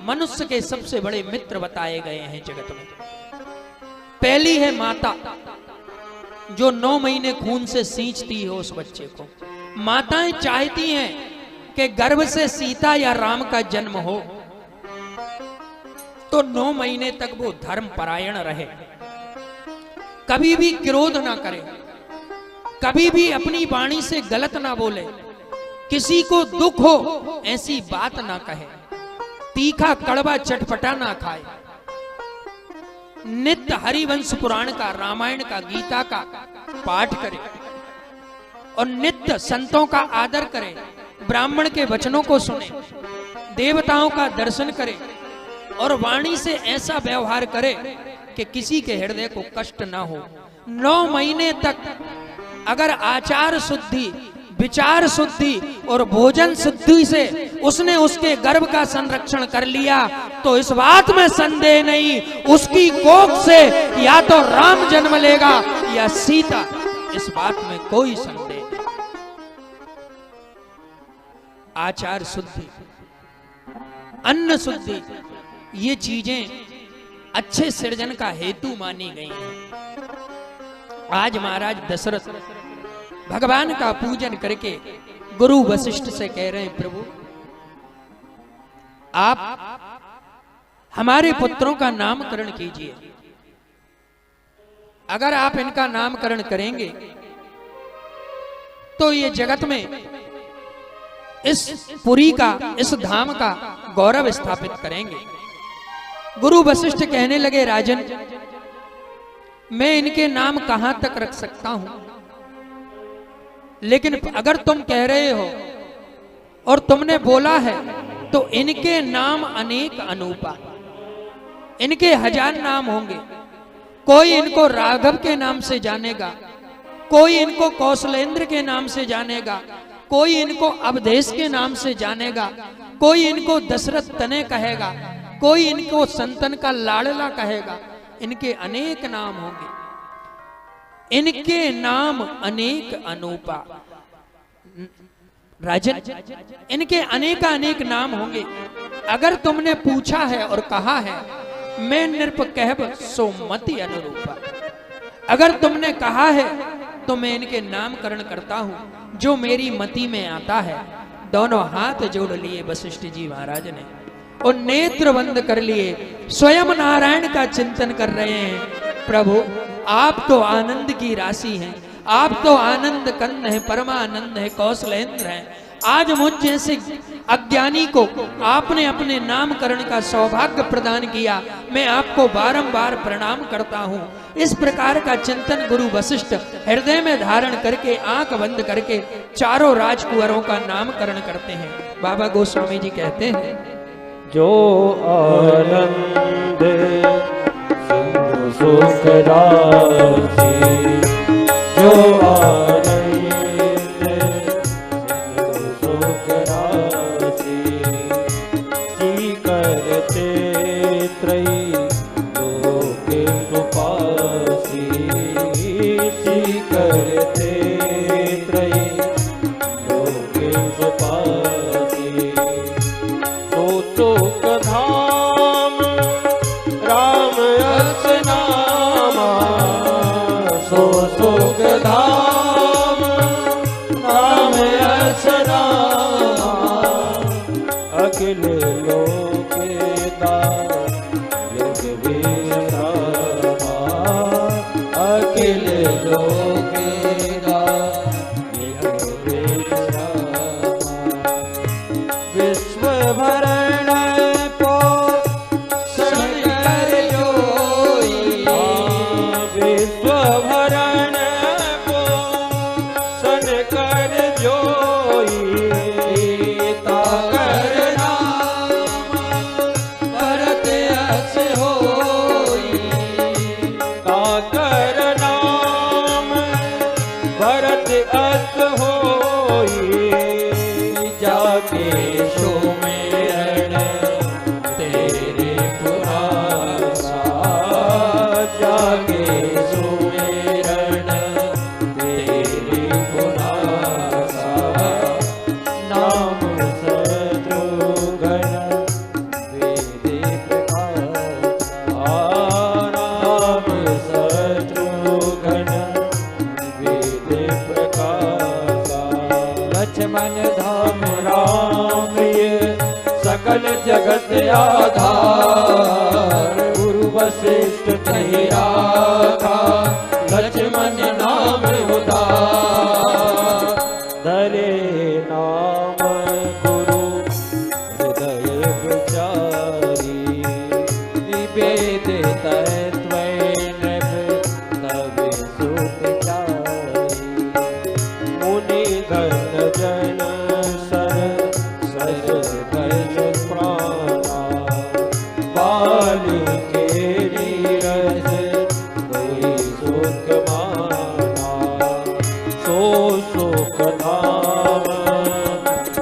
मनुष्य के सबसे बड़े मित्र बताए गए हैं जगत में। पहली है माता, जो 9 महीने खून से सींचती है उस बच्चे को। माताएं चाहती हैं कि गर्भ से सीता या राम का जन्म हो, तो 9 महीने तक वो धर्म परायण रहे, कभी भी क्रोध ना करे, कभी भी अपनी वाणी से गलत ना बोले, किसी को दुख हो ऐसी बात ना कहे, तीखा कड़वा चटपटा ना खाए, नित्य हरिवंश पुराण का, रामायण का, गीता का पाठ करे और नित्य संतों का आदर करे, ब्राह्मण के वचनों को सुने, देवताओं का दर्शन करे और वाणी से ऐसा व्यवहार करे कि किसी के हृदय को कष्ट ना हो। 9 महीने तक अगर आचार शुद्धि, विचार शुद्धि और भोजन शुद्धि से उसने उसके गर्भ का संरक्षण कर लिया तो इस बात में संदेह नहीं, उसकी कोख से या तो राम जन्म लेगा या सीता, इस बात में कोई संदेह नहीं। आचार शुद्धि, अन्न शुद्धि, ये चीजें अच्छे सृजन का हेतु मानी गई हैं। आज महाराज दशरथ भगवान का पूजन करके गुरु वशिष्ठ से कह रहे हैं, प्रभु आप हमारे पुत्रों का नामकरण कीजिए। अगर आप इनका नामकरण करेंगे तो ये जगत में इस पुरी का, इस धाम का गौरव स्थापित करेंगे। गुरु वशिष्ठ कहने लगे, राजन मैं इनके नाम कहां तक रख सकता हूं, लेकिन अगर तुम कह रहे हो और तुमने बोला है तो इनके नाम अनेक अनूपा, इनके 1000 नाम होंगे। कोई इनको राघव के नाम से जानेगा, कोई इनको कौशलेंद्र के नाम से जानेगा, कोई इनको अवधेश के नाम से जानेगा, कोई इनको दशरथ तने कहेगा, कोई इनको संतन का लाडला कहेगा। इनके अनेक नाम होंगे, इनके नाम अनेक अनूपा। राजन इनके अनेक नाम होंगे। अगर तुमने पूछा है और कहा है मैं नृप कहब सोमति अनुरूपा, अगर तुमने कहा है तो मैं इनके नामकरण करता हूं जो मेरी मति में आता है। दोनों हाथ जोड़ लिए वशिष्ठ जी महाराज ने और नेत्र बंद कर लिए, स्वयं नारायण का चिंतन कर रहे हैं। प्रभु आप तो आनंद की राशि हैं, आप तो आनंद कंद है, परमानंद है, कौशलेंद्र है। आज मुझ जैसे अज्ञानी को आपने अपने नामकरण का सौभाग्य प्रदान किया, मैं आपको बारंबार प्रणाम करता हूँ। इस प्रकार का चिंतन गुरु वशिष्ठ हृदय में धारण करके आंख बंद करके चारों राजकुंवरों का नामकरण करते हैं। बाबा गोस्वामी जी कहते हैं, जो आनंद सिंधु सुख राशि, जो आनंद सिंधु सुख राशि, सी करते त्रयी लोक सुपासी, सी करते त्रयी लोक सुपासी। सुख धाम राम यश नामा, सो सुख धाम राम यश नामा, अखिल लोक योग विश्रामा, अखिल लोक योग विश्रामा। विश्व भरण को शंकर जोई, विश्व भरण को शंकर जोई, ताकर नाम भरत यश होई, ताकर नाम भरत यश होई। जाके सो में सकल जगत आधार गुरु वशिष्ठ कही राखा लक्ष्मण नाम उदार धरे नाम गुरु हृदय विचारी निवेद तत्व नभ सुखचारी मुनि गण जन सर सर भज प्राणा बाली के नीरज कोई सुख माना सो सुख धाम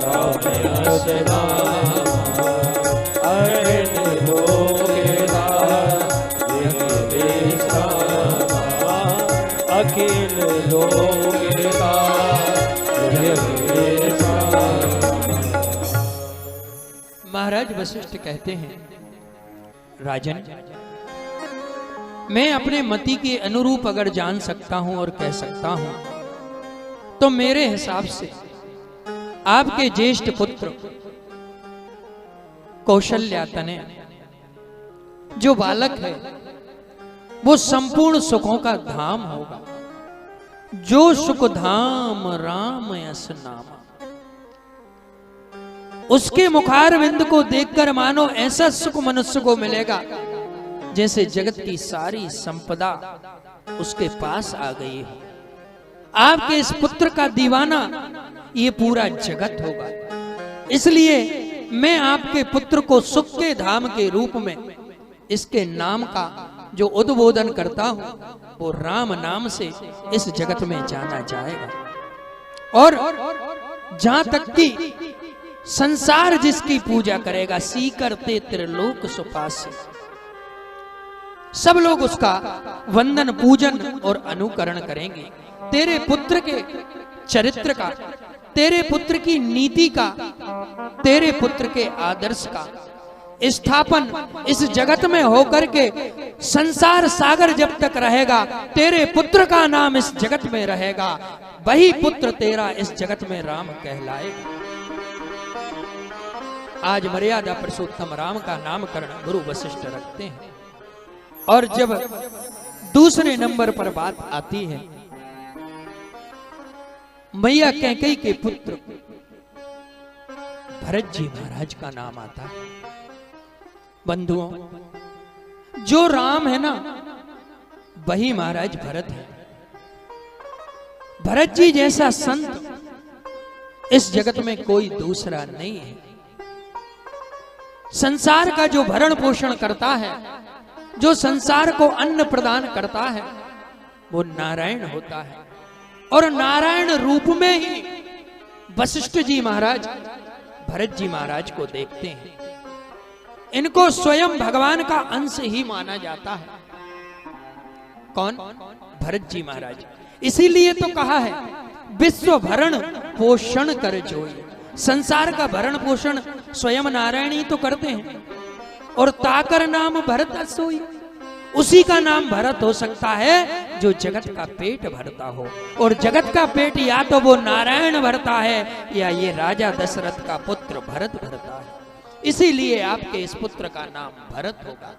राम यश नाम अरण्य लोकेदा अखिल लोकेदा महाराज वशिष्ठ कहते हैं, राजन, मैं अपने मति के अनुरूप अगर जान सकता हूं और कह सकता हूं तो मेरे हिसाब से आपके ज्येष्ठ पुत्र कौशल्या तनय जो बालक है वो संपूर्ण सुखों का धाम होगा। जो सुख धाम राम यस नामा, उसके मुखारविंद को देखकर मानो ऐसा सुख मनुष्य को मिलेगा जैसे जगत की सारी संपदा उसके पास आ गई हो। आपके इस पुत्र का दीवाना ये पूरा जगत होगा। इसलिए मैं आपके पुत्र को सुख के धाम के रूप में इसके नाम का जो उद्बोधन करता हूं वो राम नाम से इस जगत में जाना जाएगा। और जहां तक कि संसार जिसकी पूजा करेगा, सी करते त्रिलोक सुपासी, सब लोग उसका वंदन पूजन और अनुकरण करेंगे। तेरे पुत्र के चरित्र का, तेरे पुत्र की नीति का, तेरे पुत्र के आदर्श का स्थापन इस जगत में होकर के संसार सागर जब तक रहेगा तेरे पुत्र का नाम इस जगत में रहेगा। वही पुत्र तेरा इस जगत में राम कहलाएगा। आज मर्यादा पुरुषोत्तम राम का नामकरण गुरु वशिष्ठ रखते हैं। और जब दूसरे नंबर पर बात आती है मैया कैकेयी के पुत्र भरत जी महाराज का नाम आता है। बंधुओं, जो राम है ना वही महाराज भरत है। भरत जी जैसा संत इस जगत में कोई दूसरा नहीं है। संसार का जो भरण पोषण करता है, जो संसार को अन्न प्रदान करता है, वो नारायण होता है। और नारायण रूप में ही वशिष्ठ जी महाराज भरत जी महाराज को देखते हैं। इनको स्वयं भगवान का अंश ही माना जाता है। कौन? भरत जी महाराज। इसीलिए तो कहा है विश्व भरण पोषण कर जोई। संसार का भरण पोषण स्वयं नारायण ही तो करते हैं। और ताकर नाम भरत सोई, उसी का नाम भरत हो सकता है जो जगत का पेट भरता हो। और जगत का पेट या तो वो नारायण भरता है या ये राजा दशरथ का पुत्र भरत भरता है। इसीलिए आपके इस पुत्र का नाम भरत होगा।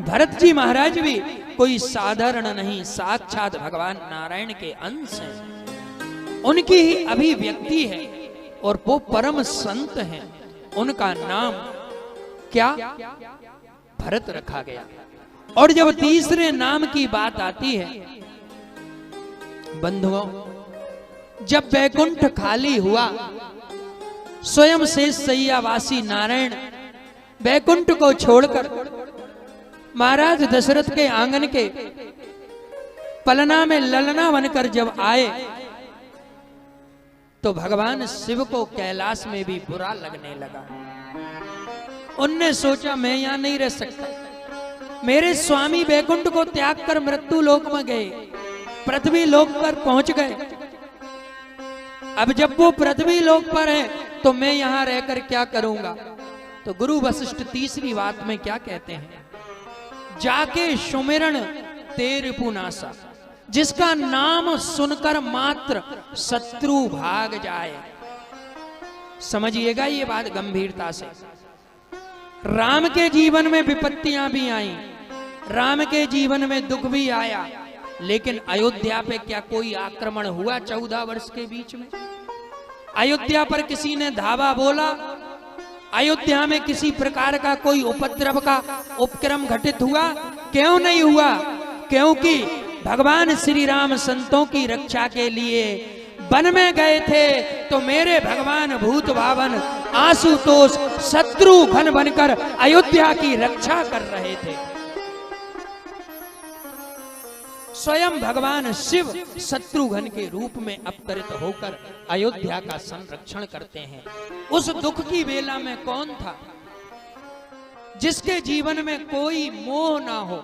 भरत जी महाराज भी कोई साधारण नहीं, साक्षात भगवान नारायण के अंश हैं। उनकी ही अभिव्यक्ति है और वो परम संत हैं। उनका नाम क्या? भरत रखा गया। और जब तीसरे नाम की बात आती है बंधुओं, जब वैकुंठ खाली हुआ, स्वयं शेष शय्यावासी नारायण वैकुंठ को छोड़कर महाराज दशरथ के आंगन के पलना में ललना बनकर जब आए तो भगवान शिव को कैलाश में भी बुरा लगने लगा। उनने सोचा मैं यहां नहीं रह सकता। मेरे स्वामी वैकुंठ को त्याग कर मृत्यु लोक में गए, पृथ्वी लोक पर पहुंच गए। अब जब वो पृथ्वी लोक पर है तो मैं यहां रहकर क्या करूंगा? तो गुरु वशिष्ठ तीसरी बात में क्या कहते हैं? जाके सुमिरन तेर पुनासा, जिसका नाम सुनकर मात्र शत्रु भाग जाए। समझिएगा ये बात गंभीरता से। राम के जीवन में विपत्तियां भी आई, राम के जीवन में दुख भी आया, लेकिन अयोध्या पे क्या कोई आक्रमण हुआ 14 वर्ष के बीच में? अयोध्या पर किसी ने धावा बोला? अयोध्या में किसी प्रकार का कोई उपद्रव का उपक्रम घटित हुआ? क्यों नहीं हुआ? क्योंकि भगवान श्री राम संतों की रक्षा के लिए वन में गए थे, तो मेरे भगवान भूत भावन आशुतोष शत्रुघ्न बनकर अयोध्या की रक्षा कर रहे थे। स्वयं भगवान शिव शत्रुघ्न के रूप में अवतरित होकर अयोध्या का संरक्षण करते हैं। उस दुख की बेला में कौन था? जिसके जीवन में कोई मोह ना हो,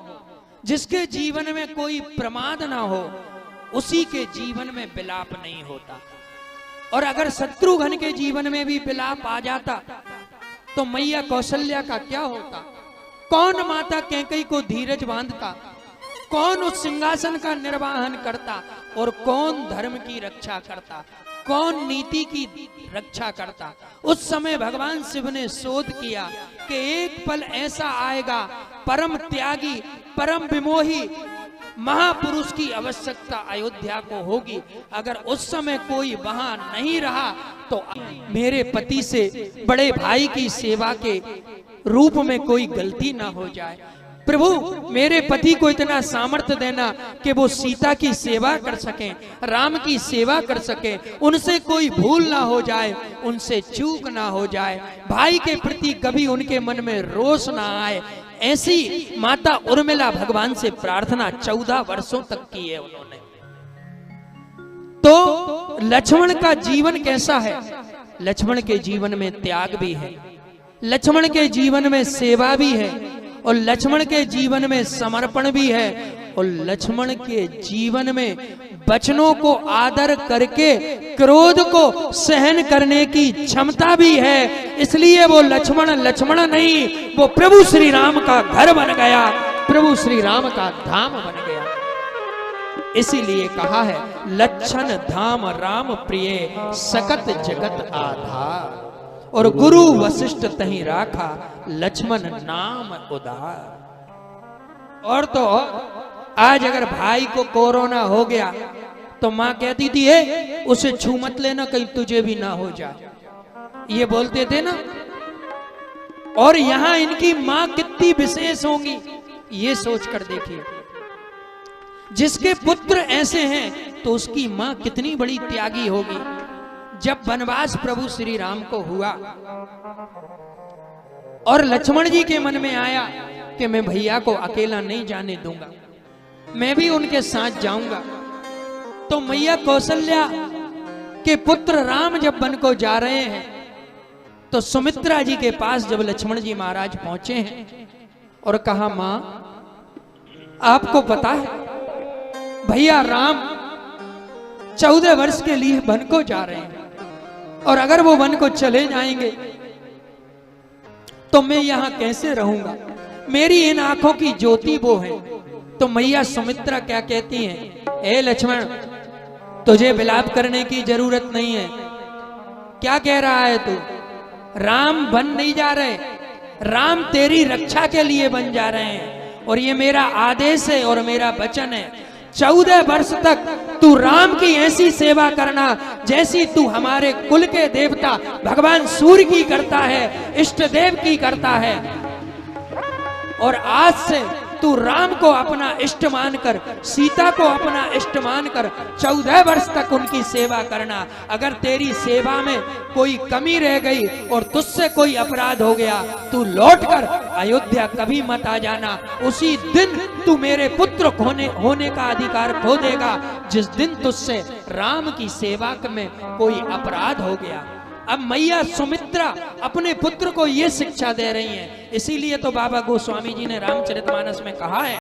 जिसके जीवन में कोई प्रमाद ना हो, उसी के जीवन में विलाप नहीं होता। और अगर शत्रुघ्न के जीवन में भी विलाप आ जाता तो मैया कौशल्या का क्या होता? कौन माता कैकेयी को धीरज बांधता? कौन उस सिंहासन का निर्वाहन करता? और कौन धर्म की रक्षा करता? कौन नीति की रक्षा करता? उस समय भगवान शिव ने शोध किया कि एक पल ऐसा आएगा, परम त्यागी परम विमोही महापुरुष की आवश्यकता अयोध्या को होगी। अगर उस समय कोई वहां नहीं रहा तो मेरे पति से बड़े भाई की सेवा के रूप में कोई गलती ना हो जाए। प्रभु, मेरे पति को इतना सामर्थ्य देना कि वो सीता की सेवा कर सकें, राम की सेवा कर सकें, उनसे कोई भूल ना हो जाए, उनसे चूक ना हो जाए, भाई के प्रति कभी उनके मन में रोष ना आए। ऐसी माता उर्मिला भगवान से प्रार्थना 14 वर्षों तक की है उन्होंने। तो लक्ष्मण का जीवन कैसा है? लक्ष्मण के जीवन में त्याग भी है, लक्ष्मण के जीवन में सेवा भी है, और लक्ष्मण के जीवन में समर्पण भी है, और लक्ष्मण के जीवन में वचनों को आदर करके क्रोध को सहन करने की क्षमता भी है। इसलिए वो लक्ष्मण लक्ष्मण नहीं, वो प्रभु श्री राम का घर बन गया, प्रभु श्री राम का धाम बन गया। इसीलिए कहा है लक्षण धाम राम प्रिय सकत जगत आधार, और गुरु वशिष्ठ तहीं राखा लक्ष्मण नाम उदार। और तो आज अगर भाई को कोरोना हो गया तो मां कहती थी है उसे छू मत लेना कहीं तुझे भी ना हो जाए, ये बोलते थे ना। और यहां इनकी मां कितनी विशेष होंगी ये सोच कर देखिए। जिसके पुत्र ऐसे हैं तो उसकी मां कितनी बड़ी त्यागी होगी। जब वनवास प्रभु श्री राम को हुआ और लक्ष्मण जी के मन में आया कि मैं भैया को अकेला नहीं जाने दूंगा, मैं भी उनके साथ जाऊंगा, तो मैया कौशल्या के पुत्र राम जब वन को जा रहे हैं तो सुमित्रा जी के पास जब लक्ष्मण जी महाराज पहुंचे हैं और कहा मां आपको पता है भैया राम 14 वर्ष के लिए वन को जा रहे हैं, और अगर वो वन को चले जाएंगे तो मैं यहां कैसे रहूंगा, मेरी इन आंखों की ज्योति वो है। तो मैया सुमित्रा क्या कहती हैं, ए लक्ष्मण तुझे विलाप करने की जरूरत नहीं है। क्या कह रहा है तू? राम वन नहीं जा रहे, राम तेरी रक्षा के लिए वन जा रहे हैं, और ये मेरा आदेश है और मेरा वचन है। 14 वर्ष तक तू राम की ऐसी सेवा करना जैसी तू हमारे कुल के देवता भगवान सूर्य की करता है, इष्ट देव की करता है। और आज से तू राम को अपना इष्ट मानकर, सीता को अपना इष्ट मानकर 14 वर्ष तक उनकी सेवा करना। अगर तेरी सेवा में कोई कमी रह गई और तुझसे कोई अपराध हो गया, तू लौटकर अयोध्या कभी मत आ जाना। उसी दिन तू मेरे पुत्र होने का अधिकार खो देगा जिस दिन तुझसे राम की सेवा में कोई अपराध हो गया। अब मैया सुमित्रा अपने पुत्र को ये शिक्षा दे रही हैं। इसीलिए तो बाबा गोस्वामी जी ने रामचरितमानस में कहा है